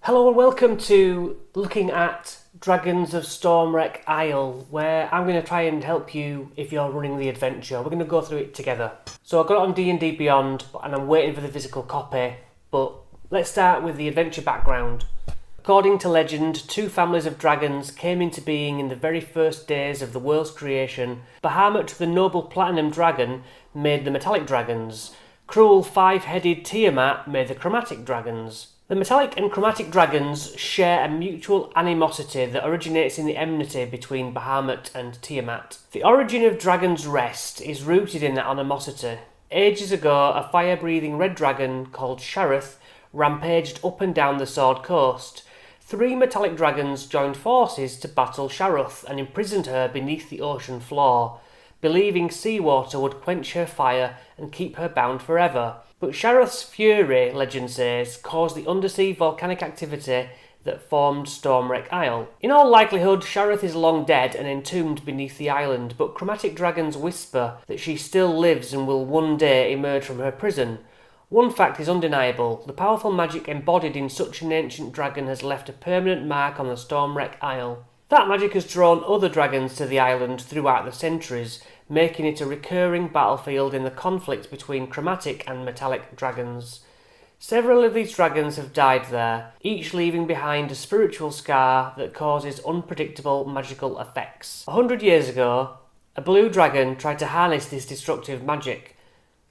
Hello and welcome to looking at Dragons of Stormwreck Isle, where I'm going to try and help you if you're running the adventure. We're going to go through it together. So I got it on D&D Beyond and I'm waiting for the physical copy, but let's start with the adventure background. According to legend, two families of dragons came into being in the very first days of the world's creation. Bahamut, the noble platinum dragon, made the metallic dragons. Cruel five-headed Tiamat made the chromatic dragons. The metallic and chromatic dragons share a mutual animosity that originates in the enmity between Bahamut and Tiamat. The origin of Dragon's Rest is rooted in that animosity. Ages ago, a fire-breathing red dragon called Shareth rampaged up and down the Sword Coast. Three metallic dragons joined forces to battle Shareth and imprisoned her beneath the ocean floor, believing seawater would quench her fire and keep her bound forever. But Shareth's fury, legend says, caused the undersea volcanic activity that formed Stormwreck Isle. In all likelihood, Shareth is long dead and entombed beneath the island, but chromatic dragons whisper that she still lives and will one day emerge from her prison. One fact is undeniable: the powerful magic embodied in such an ancient dragon has left a permanent mark on the Stormwreck Isle. That magic has drawn other dragons to the island throughout the centuries, making it a recurring battlefield in the conflict between chromatic and metallic dragons. Several of these dragons have died there, each leaving behind a spiritual scar that causes unpredictable magical effects. 100 years ago, a blue dragon tried to harness this destructive magic.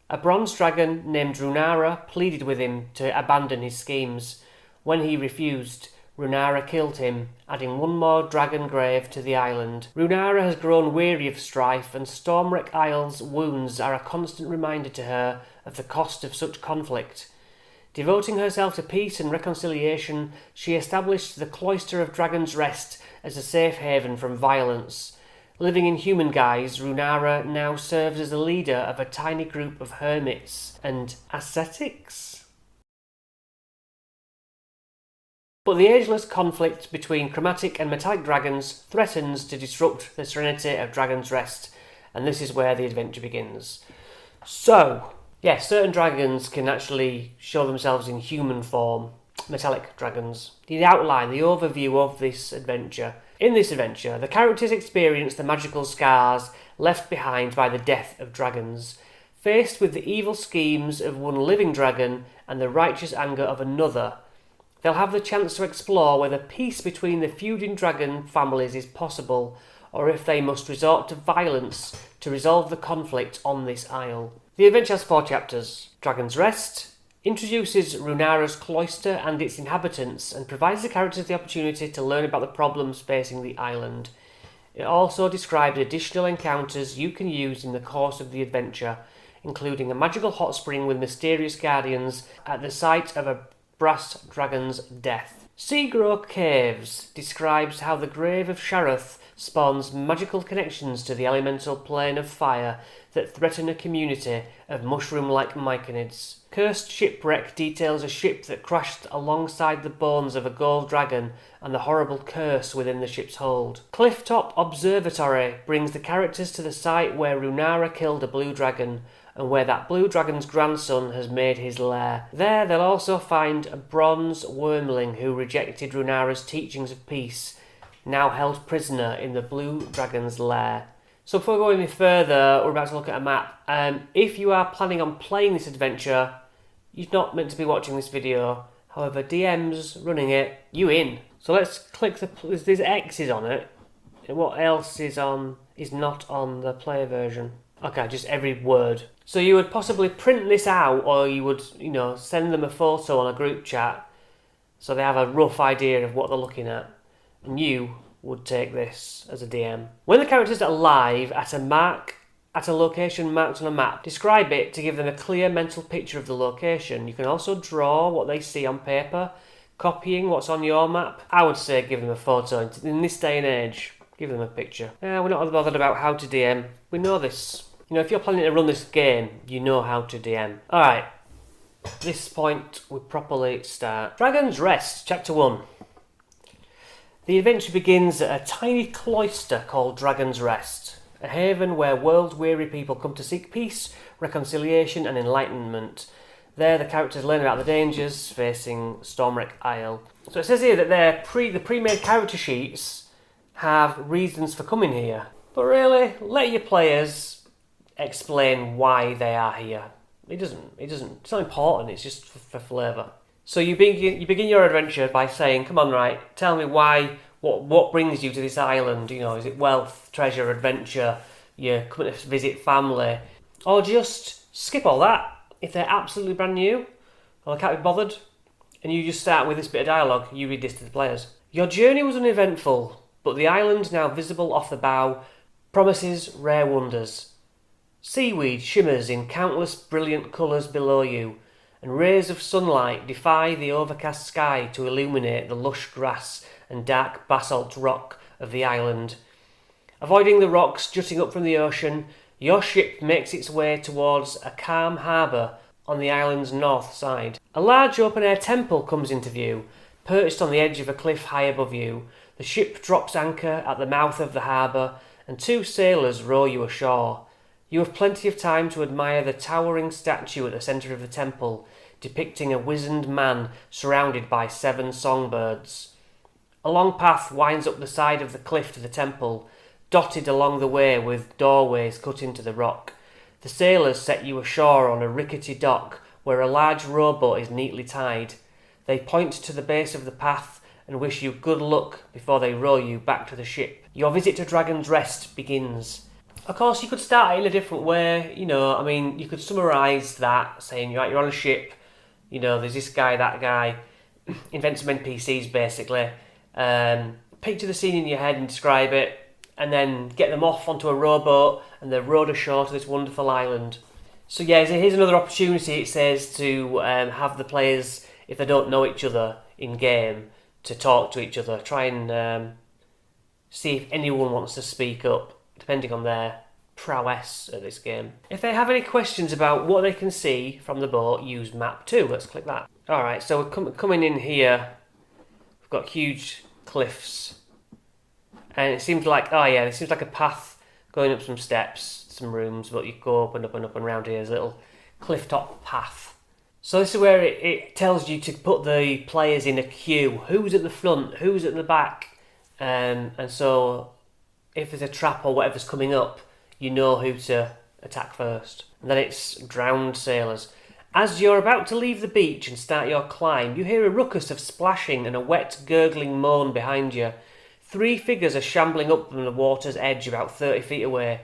A bronze dragon named Runara pleaded with him to abandon his schemes. When he refused, Runara killed him, adding one more dragon grave to the island. Runara has grown weary of strife, and Stormwreck Isle's wounds are a constant reminder to her of the cost of such conflict. Devoting herself to peace and reconciliation, she established the cloister of Dragon's Rest as a safe haven from violence. Living in human guise, Runara now serves as the leader of a tiny group of hermits and ascetics. But the ageless conflict between chromatic and metallic dragons threatens to disrupt the serenity of Dragon's Rest, and this is where the adventure begins. So, yes, certain dragons can actually show themselves in human form, metallic dragons. The outline, the overview of this adventure. In this adventure, the characters experience the magical scars left behind by the death of dragons. Faced with the evil schemes of one living dragon and the righteous anger of another, they'll have the chance to explore whether peace between the feuding dragon families is possible, or if they must resort to violence to resolve the conflict on this isle. The adventure has 4 chapters. Dragon's Rest introduces Runara's cloister and its inhabitants, and provides the characters the opportunity to learn about the problems facing the island. It also describes additional encounters you can use in the course of the adventure, including a magical hot spring with mysterious guardians at the site of a brass dragon's death. Seagrow Caves describes how the grave of Shareth spawns magical connections to the elemental plane of fire that threaten a community of mushroom-like myconids. Cursed Shipwreck details a ship that crashed alongside the bones of a gold dragon and the horrible curse within the ship's hold. Clifftop Observatory brings the characters to the site where Runara killed a blue dragon, and where that blue dragon's grandson has made his lair. There they'll also find a bronze wormling who rejected Runara's teachings of peace, now held prisoner in the blue dragon's lair. So before going any further, we're about to look at a map. If you are planning on playing this adventure, you're not meant to be watching this video. However, DM's running it, you in. So let's click there's X's on it. And what else is not on the player version? Okay, just every word. So you would possibly print this out, or you would, send them a photo on a group chat so they have a rough idea of what they're looking at. And you would take this as a DM. When the characters are live at a location marked on a map, describe it to give them a clear mental picture of the location. You can also draw what they see on paper, copying what's on your map. I would say give them a photo. In this day and age, give them a picture. We're not bothered about how to DM. We know this. If you're planning to run this game, you know how to DM. Alright, at this point we properly start. Dragon's Rest, Chapter 1. The adventure begins at a tiny cloister called Dragon's Rest, a haven where world-weary people come to seek peace, reconciliation and enlightenment. There, the characters learn about the dangers facing Stormwreck Isle. So it says here that the pre-made character sheets have reasons for coming here. But really, let your players explain why they are here. It's not important, it's just for flavour. So you begin your adventure by saying, come on, right, tell me why, what brings you to this island? You know, is it wealth, treasure, adventure, you're coming to visit family? Or just skip all that. If they're absolutely brand new, or they can't be bothered, and you just start with this bit of dialogue, you read this to the players. Your journey was uneventful, but the island now visible off the bow promises rare wonders. Seaweed shimmers in countless brilliant colours below you, and rays of sunlight defy the overcast sky to illuminate the lush grass and dark basalt rock of the island. Avoiding the rocks jutting up from the ocean, your ship makes its way towards a calm harbour on the island's north side. A large open-air temple comes into view, perched on the edge of a cliff high above you. The ship drops anchor at the mouth of the harbour, and 2 sailors row you ashore. You have plenty of time to admire the towering statue at the centre of the temple, depicting a wizened man surrounded by 7 songbirds. A long path winds up the side of the cliff to the temple, dotted along the way with doorways cut into the rock. The sailors set you ashore on a rickety dock where a large rowboat is neatly tied. They point to the base of the path and wish you good luck before they row you back to the ship. Your visit to Dragon's Rest begins. Of course, you could start it in a different way, you could summarise that, saying, right, you're on a ship, there's this guy, that guy, invent some NPCs basically, picture the scene in your head and describe it, and then get them off onto a rowboat and they're rowed ashore to this wonderful island. So yeah, here's another opportunity, it says, to have the players, if they don't know each other in-game, to talk to each other, try and see if anyone wants to speak up, depending on their prowess at this game. If they have any questions about what they can see from the boat, use map 2. Let's click that. Alright, so we're coming in here, we've got huge cliffs. And it seems like, it seems like a path going up some steps, some rooms, but you go up and up and up and round here. There's a little cliff top path. So this is where it tells you to put the players in a queue. Who's at the front? Who's at the back? And so if there's a trap or whatever's coming up, you know who to attack first. And then it's drowned sailors. As you're about to leave the beach and start your climb, you hear a ruckus of splashing and a wet, gurgling moan behind you. 3 figures are shambling up from the water's edge about 30 feet away.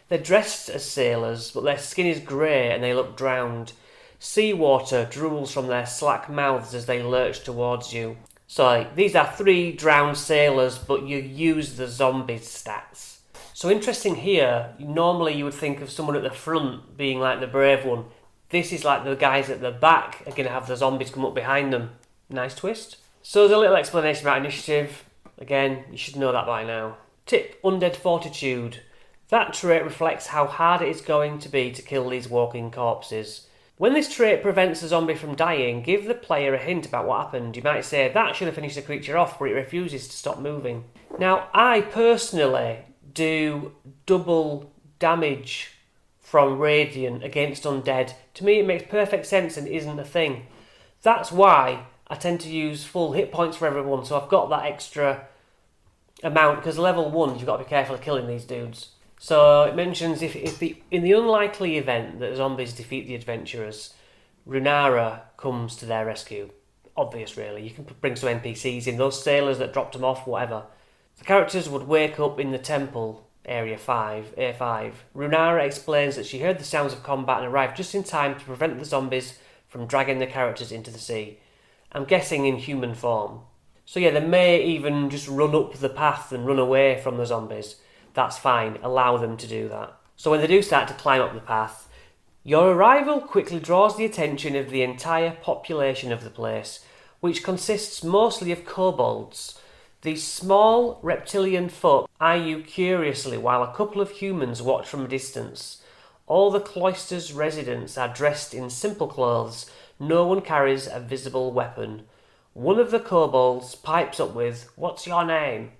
They're dressed as sailors, but their skin is grey and they look drowned. Seawater drools from their slack mouths as they lurch towards you. So these are 3 drowned sailors, but you use the zombies stats. So interesting here, normally you would think of someone at the front being like the brave one. This is like the guys at the back are going to have the zombies come up behind them. Nice twist. So there's a little explanation about initiative. Again, you should know that by now. Tip, Undead Fortitude. That trait reflects how hard it is going to be to kill these walking corpses. When this trait prevents a zombie from dying, give the player a hint about what happened. You might say, that should have finished the creature off, but it refuses to stop moving. Now, I personally do double damage from Radiant against Undead. To me, it makes perfect sense and isn't a thing. That's why I tend to use full hit points for everyone, so I've got that extra amount, because level 1, you've got to be careful of killing these dudes. So it mentions if in the unlikely event that zombies defeat the adventurers, Runara comes to their rescue. Obvious, really. You can bring some NPCs in, those sailors that dropped them off, whatever. The characters would wake up in the temple, Area 5, A5. Runara explains that she heard the sounds of combat and arrived just in time to prevent the zombies from dragging the characters into the sea. I'm guessing in human form. So yeah, they may even just run up the path and run away from the zombies. That's fine, allow them to do that. So when they do start to climb up the path, your arrival quickly draws the attention of the entire population of the place, which consists mostly of kobolds. These small reptilian folk eye you curiously while a couple of humans watch from a distance. All the cloister's residents are dressed in simple clothes. No one carries a visible weapon. One of the kobolds pipes up with, "What's your name?"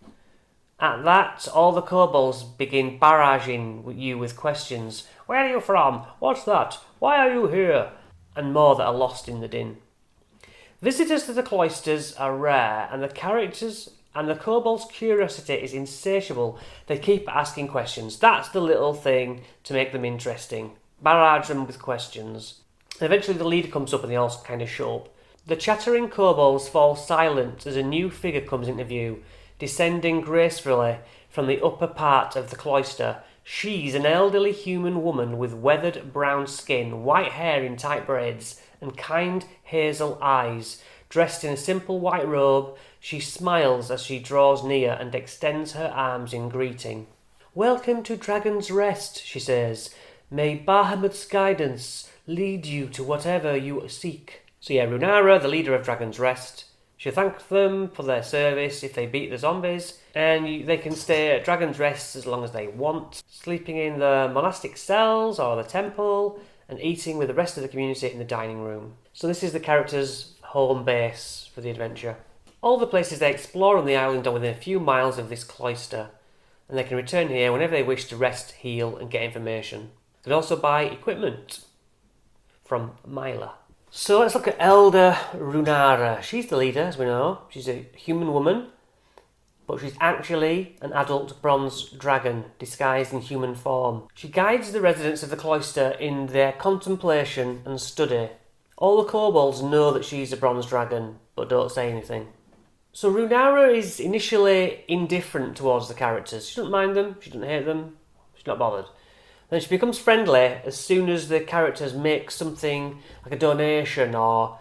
At that, all the kobolds begin barraging you with questions. Where are you from? What's that? Why are you here? and more that are lost in the din. Visitors to the cloisters are rare, and the characters and the kobolds' curiosity is insatiable. They keep asking questions. That's the little thing to make them interesting. Barrage them with questions. Eventually the leader comes up and they all kind of show up. The chattering kobolds fall silent as a new figure comes into view, descending gracefully from the upper part of the cloister. She's an elderly human woman with weathered brown skin, white hair in tight braids, and kind hazel eyes. Dressed in a simple white robe, she smiles as she draws near and extends her arms in greeting. "Welcome to Dragon's Rest," she says. "May Bahamut's guidance lead you to whatever you seek." So yeah, Runara, the leader of Dragon's Rest, she'll thank them for their service if they beat the zombies, and they can stay at Dragon's Rest as long as they want, sleeping in the monastic cells or the temple, and eating with the rest of the community in the dining room. So this is the characters' home base for the adventure. All the places they explore on the island are within a few miles of this cloister, and they can return here whenever they wish to rest, heal, and get information. They can also buy equipment from Myla. So let's look at Elder Runara. She's the leader, as we know. She's a human woman, but she's actually an adult bronze dragon disguised in human form. She guides the residents of the cloister in their contemplation and study. All the kobolds know that she's a bronze dragon, but don't say anything. So Runara is initially indifferent towards the characters. She doesn't mind them, she doesn't hate them, she's not bothered. Then she becomes friendly as soon as the characters make something like a donation, or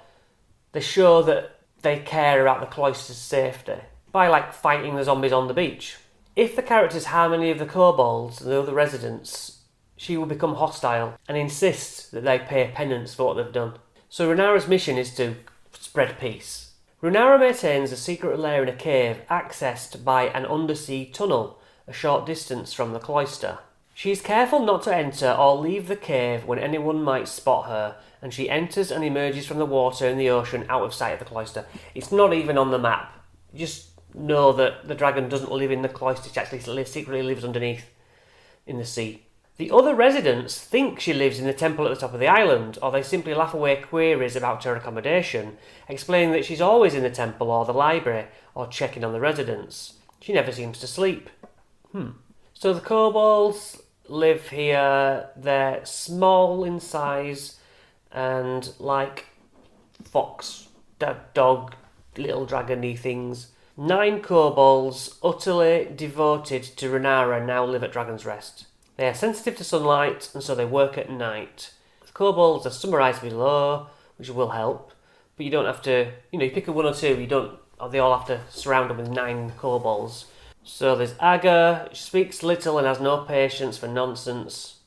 they show that they care about the cloister's safety by like fighting the zombies on the beach. If the characters harm any of the kobolds and the other residents, she will become hostile and insist that they pay penance for what they've done. So Runara's mission is to spread peace. Runara maintains a secret lair in a cave accessed by an undersea tunnel a short distance from the cloister. She is careful not to enter or leave the cave when anyone might spot her, and she enters and emerges from the water in the ocean out of sight of the cloister. It's not even on the map. You just know that the dragon doesn't live in the cloister, she actually secretly lives underneath in the sea. The other residents think she lives in the temple at the top of the island, or they simply laugh away queries about her accommodation, explaining that she's always in the temple or the library, or checking on the residents. She never seems to sleep. So the kobolds live here. They're small in size and like fox, dog, little dragon-y things. 9 kobolds, utterly devoted to Runara, now live at Dragon's Rest. They are sensitive to sunlight, and so they work at night. The kobolds are summarised below, which will help, but you don't have to, you pick a 1 or 2, they all have to surround them with 9 kobolds. So there's Aga, she speaks little and has no patience for nonsense.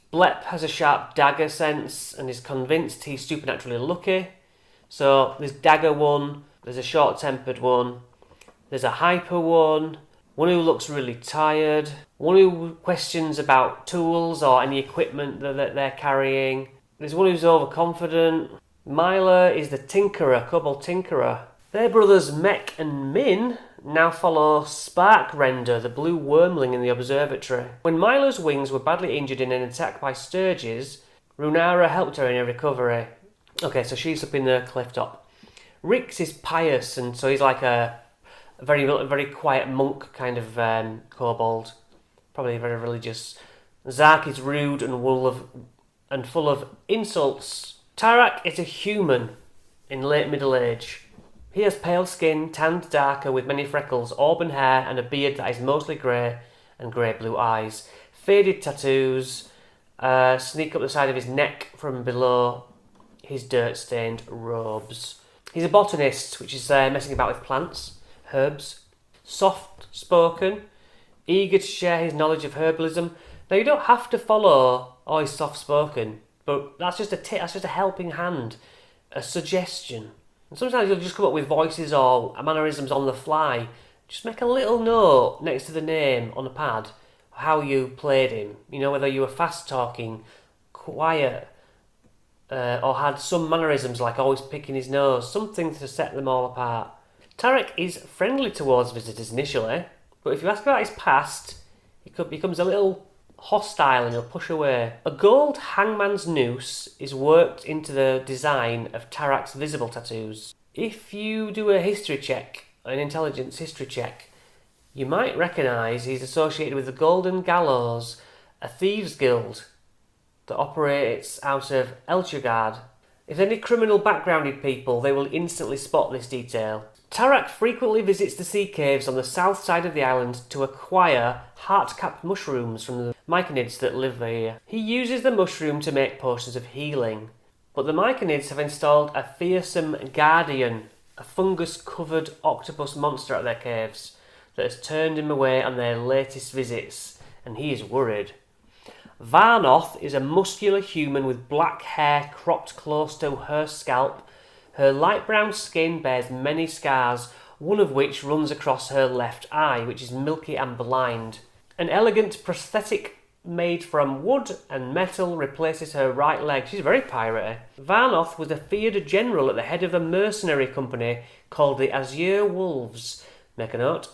Blep has a sharp dagger sense and is convinced he's supernaturally lucky. So there's Dagger 1, there's a short-tempered one, there's a hyper one who looks really tired, one who questions about tools or any equipment that they're carrying. There's one who's overconfident. Myla is the tinkerer, kobold tinkerer. Their brothers Mech and Min now follow Sparkrender, the blue wormling in the observatory. When Myla's wings were badly injured in an attack by Sturges, Runara helped her in her recovery. Okay, so she's up in the cliff top. Rix is pious, and so he's like a very quiet monk kind of kobold. Probably very religious. Zark is rude and full of insults. Tarak is a human in late middle age. He has pale skin, tanned darker with many freckles, auburn hair and a beard that is mostly grey and grey-blue eyes. Faded tattoos sneak up the side of his neck from below his dirt-stained robes. He's a botanist, which is messing about with plants, herbs. Soft-spoken, eager to share his knowledge of herbalism. Now, you don't have to follow all his soft-spoken, but that's just a tip, that's just a helping hand, a suggestion. And sometimes you'll just come up with voices or mannerisms on the fly. Just make a little note next to the name on a pad, how you played him. Whether you were fast-talking, quiet, or had some mannerisms like always picking his nose, something to set them all apart. Tarek is friendly towards visitors initially, but if you ask about his past, he becomes a little hostile and he'll push away. A gold hangman's noose is worked into the design of Tarak's visible tattoos. If you do a history check, an intelligence history check, you might recognise he's associated with the Golden Gallows, a thieves' guild that operates out of Elchegard. If any criminal backgrounded people, they will instantly spot this detail. Tarak frequently visits the sea caves on the south side of the island to acquire heart-capped mushrooms from the myconids that live here. He uses the mushroom to make potions of healing, but the myconids have installed a fearsome guardian, a fungus-covered octopus monster at their caves that has turned him away on their latest visits, and he is worried. Varnoth is a muscular human with black hair cropped close to her scalp. Her light brown skin bears many scars, one of which runs across her left eye, which is milky and blind. An elegant prosthetic made from wood and metal replaces her right leg. She's very piratey. Varnoth was a feared general at the head of a mercenary company called the Azure Wolves. Make a note.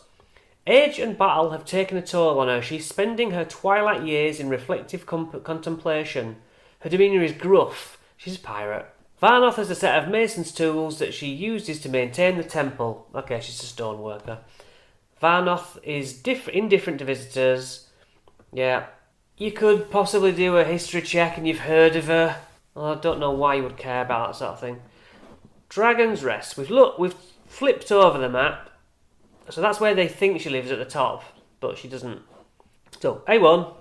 Age and battle have taken a toll on her. She's spending her twilight years in reflective contemplation. Her demeanour is gruff. She's a pirate. Varnoth has a set of mason's tools that she uses to maintain the temple. Okay, she's a stoneworker. Varnoth is indifferent to visitors. Yeah. You could possibly do a history check and you've heard of her. Well, I don't know why you would care about that sort of thing. Dragon's Rest. We've flipped over the map. So that's where they think she lives at the top, but she doesn't. So, A1.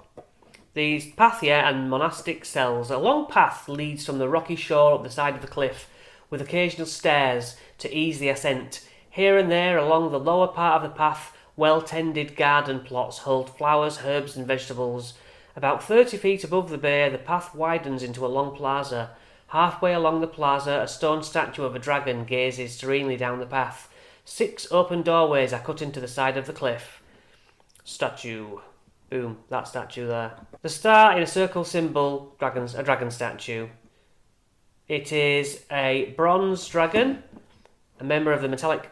These pathia and monastic cells. A long path leads from the rocky shore up the side of the cliff, with occasional stairs to ease the ascent. Here and there along the lower part of the path, well-tended garden plots hold flowers, herbs and vegetables. About 30 feet above the bay, the path widens into a long plaza. Halfway along the plaza, a stone statue of a dragon gazes serenely down the path. 6 open doorways are cut into the side of the cliff. Statue. Boom, that statue there. The star in a circle symbol, a dragon statue. It is a bronze dragon, a member of the metallic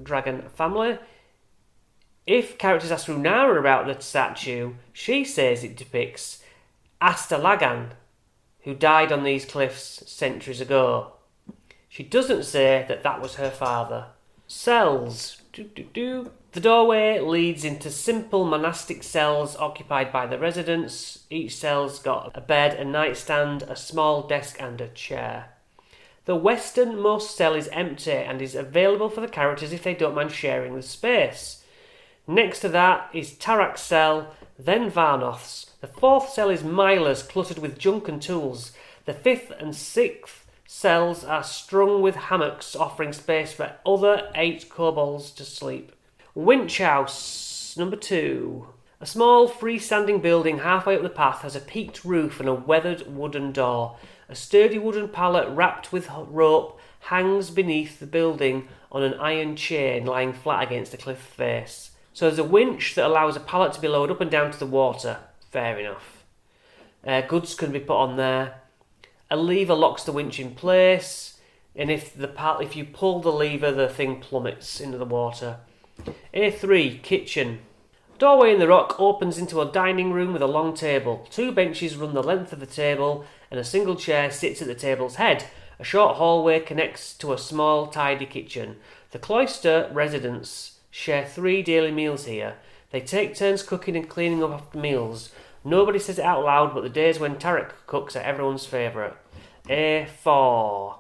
dragon family. If characters ask Runara about the statue, she says it depicts Astalagan, who died on these cliffs centuries ago. She doesn't say that that was her father. Cells. The doorway leads into simple monastic cells occupied by the residents. Each cell's got a bed, a nightstand, a small desk and a chair. The westernmost cell is empty and is available for the characters if they don't mind sharing the space. Next to that is Tarak's cell, then Varnoth's. The 4th cell is Myla's, cluttered with junk and tools. The 5th and 6th cells are strung with hammocks, offering space for other 8 kobolds to sleep. Winch House, number 2. A small freestanding building halfway up the path has a peaked roof and a weathered wooden door. A sturdy wooden pallet wrapped with rope hangs beneath the building on an iron chain lying flat against the cliff face. So there's a winch that allows a pallet to be lowered up and down to the water. Fair enough. Goods can be put on there. A lever locks the winch in place, and if you pull the lever, the thing plummets into the water. A3, kitchen. Doorway in the rock opens into a dining room with a long table. 2 benches run the length of the table, and a single chair sits at the table's head. A short hallway connects to a small, tidy kitchen. The cloister residents share 3 daily meals here. They take turns cooking and cleaning up after meals. Nobody says it out loud, but the days when Tarak cooks are everyone's favourite. A4.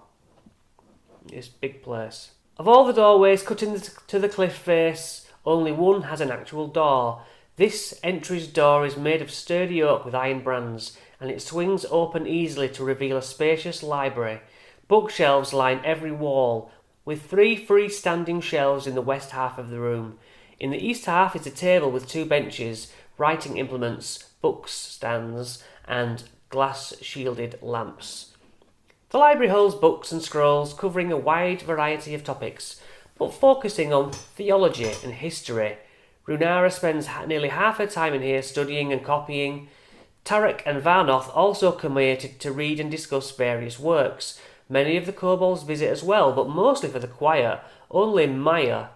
This big place. Of all the doorways cut into the cliff face, only one has an actual door. This entry's door is made of sturdy oak with iron brands, and it swings open easily to reveal a spacious library. Bookshelves line every wall, with 3 freestanding shelves in the west half of the room. In the east half is a table with 2 benches, writing implements, books stands, and glass-shielded lamps. The library holds books and scrolls covering a wide variety of topics, but focusing on theology and history. Runara spends nearly half her time in here studying and copying. Tarak and Varnoth also come here to read and discuss various works. Many of the kobolds visit as well, but mostly for the quiet. Only Myla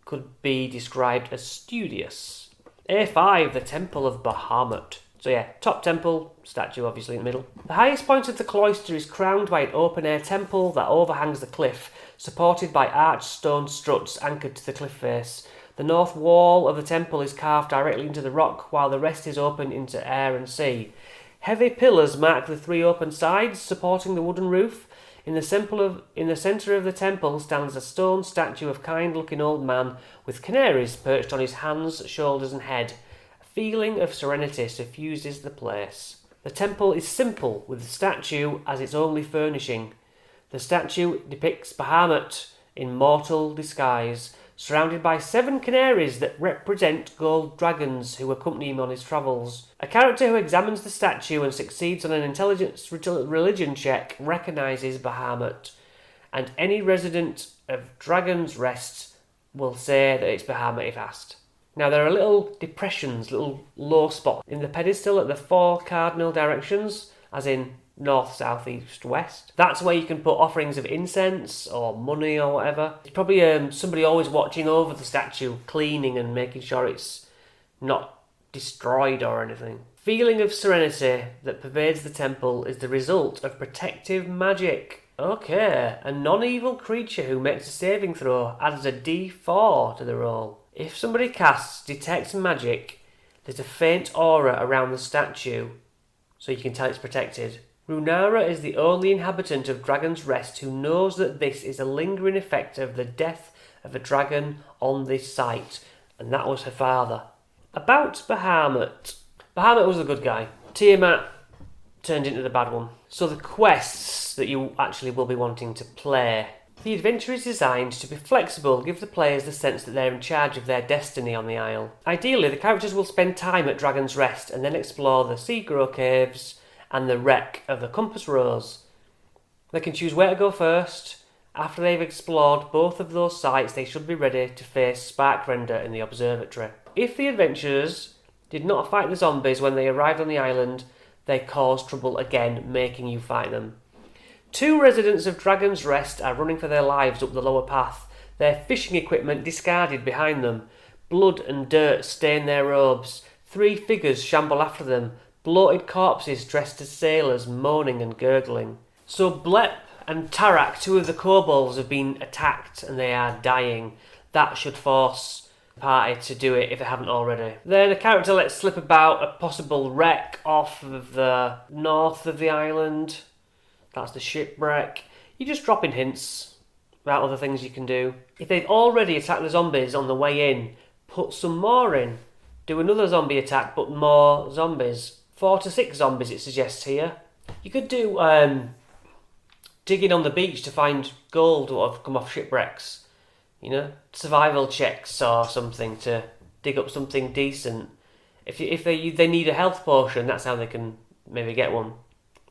could be described as studious. A5, the Temple of Bahamut. So yeah, top temple, statue obviously in the middle. The highest point of the cloister is crowned by an open-air temple that overhangs the cliff, supported by arched stone struts anchored to the cliff face. The north wall of the temple is carved directly into the rock, while the rest is open into air and sea. Heavy pillars mark the three open sides, supporting the wooden roof. In the centre of the temple stands a stone statue of a kind-looking old man with canaries perched on his hands, shoulders and head. A feeling of serenity suffuses the place. The temple is simple, with the statue as its only furnishing. The statue depicts Bahamut in mortal disguise, surrounded by 7 canaries that represent gold dragons who accompany him on his travels. A character who examines the statue and succeeds on an intelligence religion check recognises Bahamut, and any resident of Dragon's Rest will say that it's Bahamut if asked. Now there are little depressions, little low spots in the pedestal at the 4 cardinal directions, as in north, south, east, west. That's where you can put offerings of incense or money or whatever. There's probably somebody always watching over the statue, cleaning and making sure it's not destroyed or anything. Feeling of serenity that pervades the temple is the result of protective magic. Okay, a non-evil creature who makes a saving throw adds a D4 to the roll. If somebody casts Detect Magic, there's a faint aura around the statue, so you can tell it's protected. Runara is the only inhabitant of Dragon's Rest who knows that this is a lingering effect of the death of a dragon on this site, and that was her father. About Bahamut. Bahamut was a good guy. Tiamat turned into the bad one. So the quests that you actually will be wanting to play. The adventure is designed to be flexible, give the players the sense that they're in charge of their destiny on the isle. Ideally, the characters will spend time at Dragon's Rest and then explore the Seagrow Caves and the wreck of the Compass Rose. They can choose where to go first. After they've explored both of those sites, they should be ready to face Sparkrender in the observatory. If the adventurers did not fight the zombies when they arrived on the island, they cause trouble again, making you fight them. 2 residents of Dragon's Rest are running for their lives up the lower path, their fishing equipment discarded behind them. Blood and dirt stain their robes. 3 figures shamble after them, bloated corpses dressed as sailors, moaning and gurgling. So Blep and Tarak, 2 of the kobolds, have been attacked and they are dying. That should force the party to do it if they haven't already. Then a character lets slip about a possible wreck off of the north of the island. That's the shipwreck. You're just dropping hints about other things you can do. If they've already attacked the zombies on the way in, put some more in. Do another zombie attack, but more zombies. 4 to 6 zombies, it suggests here. You could do digging on the beach to find gold or come off shipwrecks. You know, survival checks or something to dig up something decent. If they need a health potion, that's how they can maybe get one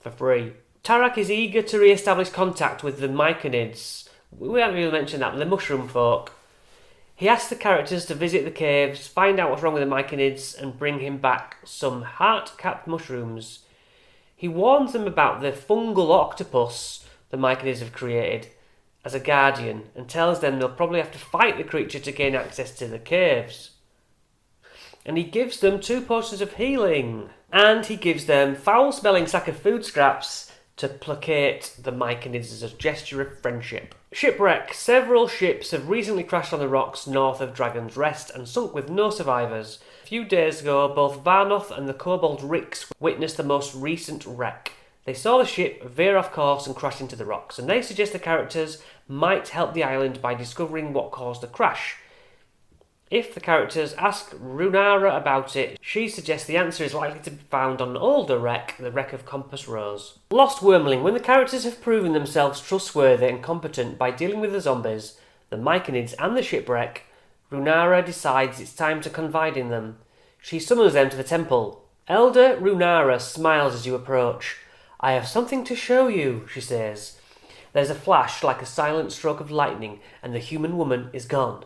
for free. Tarak is eager to re-establish contact with the Myconids. We haven't really mentioned that, but the mushroom folk. He asks the characters to visit the caves, find out what's wrong with the Myconids, and bring him back some heart-capped mushrooms. He warns them about the fungal octopus the Myconids have created as a guardian, and tells them they'll probably have to fight the creature to gain access to the caves. And he gives them 2 potions of healing. And he gives them foul-smelling sack of food scraps to placate the Myconids as a gesture of friendship. Shipwreck. Several ships have recently crashed on the rocks north of Dragon's Rest and sunk with no survivors. A few days ago, both Varnoth and the kobold Rix witnessed the most recent wreck. They saw the ship veer off course and crash into the rocks, and they suggest the characters might help the island by discovering what caused the crash. If the characters ask Runara about it, she suggests the answer is likely to be found on an older wreck, the wreck of Compass Rose. Lost Wormling. When the characters have proven themselves trustworthy and competent by dealing with the zombies, the Myconids and the shipwreck, Runara decides it's time to confide in them. She summons them to the temple. Elder Runara smiles as you approach. "I have something to show you," she says. There's a flash like a silent stroke of lightning, and the human woman is gone.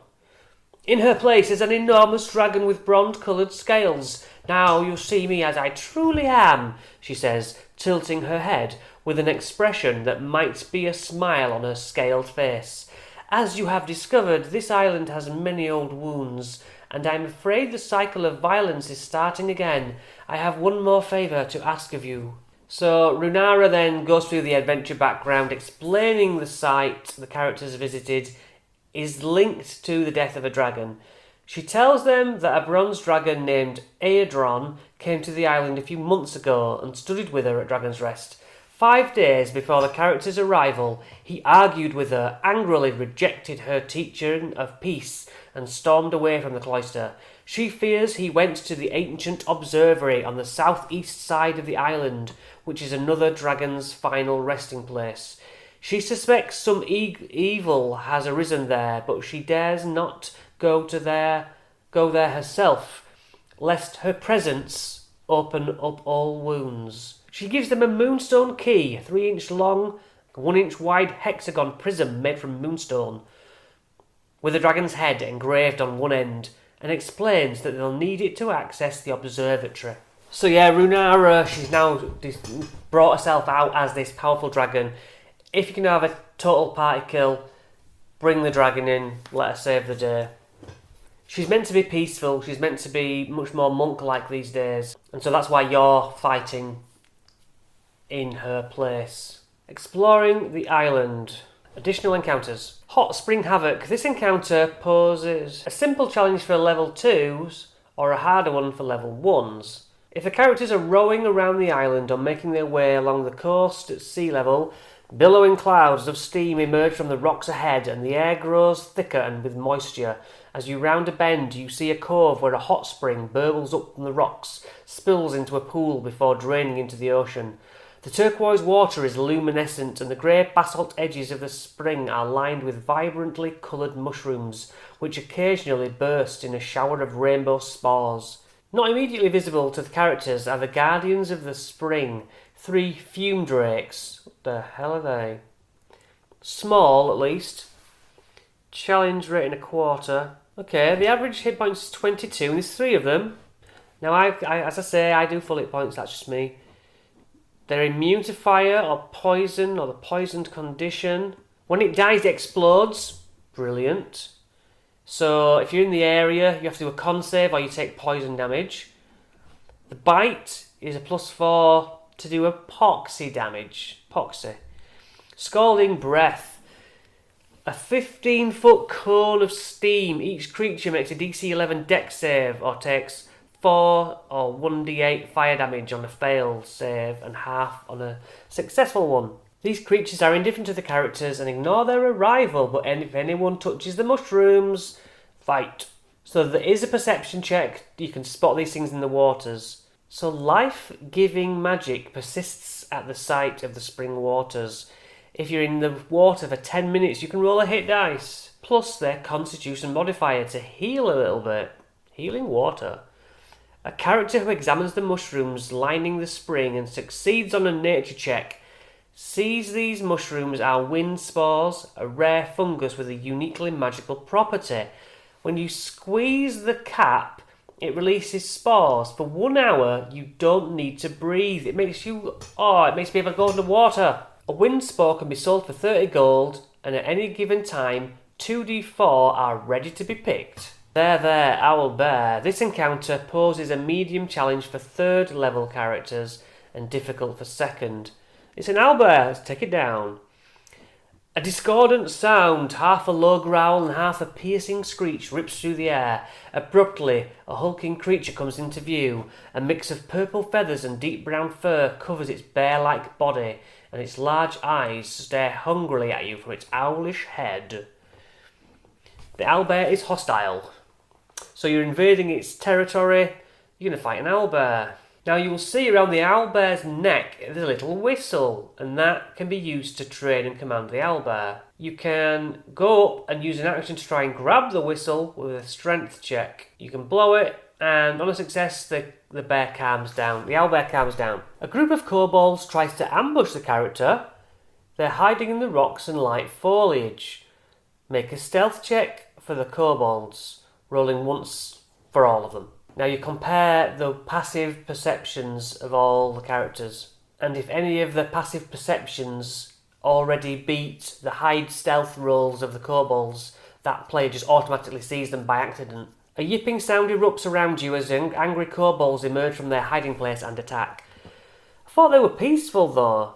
In her place is an enormous dragon with bronze-coloured scales. "Now you see me as I truly am," she says, tilting her head with an expression that might be a smile on her scaled face. "As you have discovered, this island has many old wounds, and I'm afraid the cycle of violence is starting again. I have one more favour to ask of you." So Runara then goes through the adventure background, explaining the site the characters visited is linked to the death of a dragon. She tells them that a bronze dragon named Aedron came to the island a few months ago and studied with her at Dragon's Rest. 5 days before the character's arrival, he argued with her, angrily rejected her teaching of peace, and stormed away from the cloister. She fears he went to the ancient observatory on the southeast side of the island, which is another dragon's final resting place. She suspects some evil has arisen there, but she dares not go there herself, lest her presence open up all wounds. She gives them a moonstone key, a 3-inch long, 1-inch wide hexagon prism made from moonstone, with a dragon's head engraved on one end, and explains that they'll need it to access the observatory. So yeah, Runara, she's now brought herself out as this powerful dragon. If you can have a total party kill, bring the dragon in, let her save the day. She's meant to be peaceful, she's meant to be much more monk-like these days, and so that's why you're fighting in her place. Exploring the island. Additional encounters. Hot Spring Havoc. This encounter poses a simple challenge for level 2s or a harder one for level 1s. If the characters are rowing around the island or making their way along the coast at sea level, billowing clouds of steam emerge from the rocks ahead and the air grows thicker and with moisture. As you round a bend, you see a cove where a hot spring burbles up from the rocks, spills into a pool before draining into the ocean. The turquoise water is luminescent and the grey basalt edges of the spring are lined with vibrantly coloured mushrooms, which occasionally burst in a shower of rainbow spores. Not immediately visible to the characters are the Guardians of the Spring, 3 fume drakes. What the hell are they? Small, at least. Challenge rating 1/4. Okay, the average hit points is 22, and there's 3 of them. Now, as I say, I do full hit points, that's just me. They're immune to fire or poison or the poisoned condition. When it dies, it explodes. Brilliant. So if you're in the area, you have to do a con save or you take poison damage. The bite is a +4 to do a poxy damage. Poxy. Scalding breath. A 15-foot cone of steam. Each creature makes a DC 11 dex save or takes 4 or 1d8 fire damage on a failed save and half on a successful one. These creatures are indifferent to the characters and ignore their arrival, but if anyone touches the mushrooms, fight. So there is a perception check. You can spot these things in the waters. So life-giving magic persists at the site of the spring waters. If you're in the water for 10 minutes, you can roll a hit dice, plus their constitution modifier to heal a little bit. Healing water. A character who examines the mushrooms lining the spring and succeeds on a nature check sees these mushrooms are wind spores, a rare fungus with a uniquely magical property. When you squeeze the cap, it releases spores. For 1 hour, you don't need to breathe. It makes me able to go underwater. A wind spore can be sold for 30 gold, and at any given time, 2d4 are ready to be picked. There, owlbear. This encounter poses a medium challenge for 3rd level characters and difficult for 2nd. It's an owlbear, let's take it down. A discordant sound, half a low growl and half a piercing screech, rips through the air. Abruptly, a hulking creature comes into view. A mix of purple feathers and deep brown fur covers its bear-like body, and its large eyes stare hungrily at you from its owlish head. The owlbear is hostile. So you're invading its territory, you're going to fight an owlbear. Now you will see around the owlbear's neck there's a little whistle, and that can be used to train and command the owlbear. You can go up and use an action to try and grab the whistle with a strength check. You can blow it, and on a success the bear calms down. The owlbear calms down. A group of kobolds tries to ambush the character. They're hiding in the rocks and light foliage. Make a stealth check for the kobolds, rolling once for all of them. Now you compare the passive perceptions of all the characters, and if any of the passive perceptions already beat the hide stealth rolls of the kobolds, that player just automatically sees them by accident. A yipping sound erupts around you as angry kobolds emerge from their hiding place and attack. I thought they were peaceful though.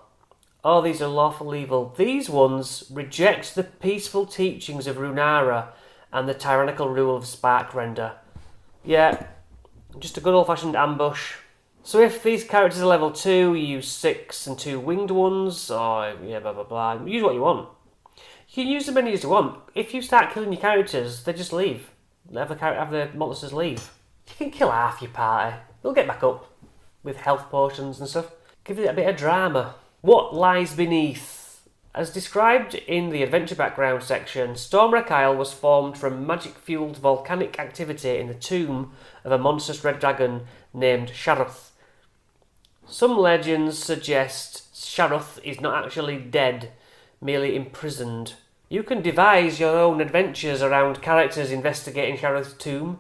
Oh, these are lawful evil. These ones reject the peaceful teachings of Runara and the tyrannical rule of Sparkrender. Yeah, just a good old-fashioned ambush. So if these characters are level 2, you use 6 and 2 winged ones, or yeah, blah blah blah. Use what you want. You can use as many as you want. If you start killing your characters, they just leave. Have the monsters leave. You can kill half your party. They'll get back up with health potions and stuff. Give it a bit of drama. What lies beneath? As described in the adventure background section, Stormwreck Isle was formed from magic-fueled volcanic activity in the tomb of a monstrous red dragon named Sharuth. Some legends suggest Sharuth is not actually dead, merely imprisoned. You can devise your own adventures around characters investigating Sharuth's tomb.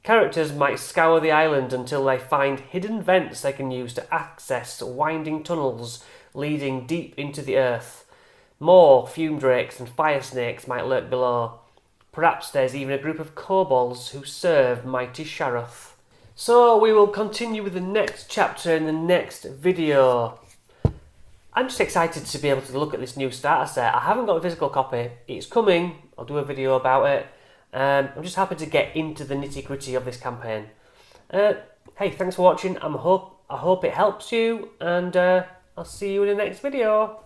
Characters might scour the island until they find hidden vents they can use to access winding tunnels leading deep into the earth. More fume drakes and fire snakes might lurk below. Perhaps there's even a group of kobolds who serve mighty Sharuth. So we will continue with the next chapter in the next video. I'm just excited to be able to look at this new starter set. I haven't got a physical copy. It's coming. I'll do a video about it. I'm just happy to get into the nitty-gritty of this campaign. Hey, thanks for watching. I hope it helps you, and I'll see you in the next video.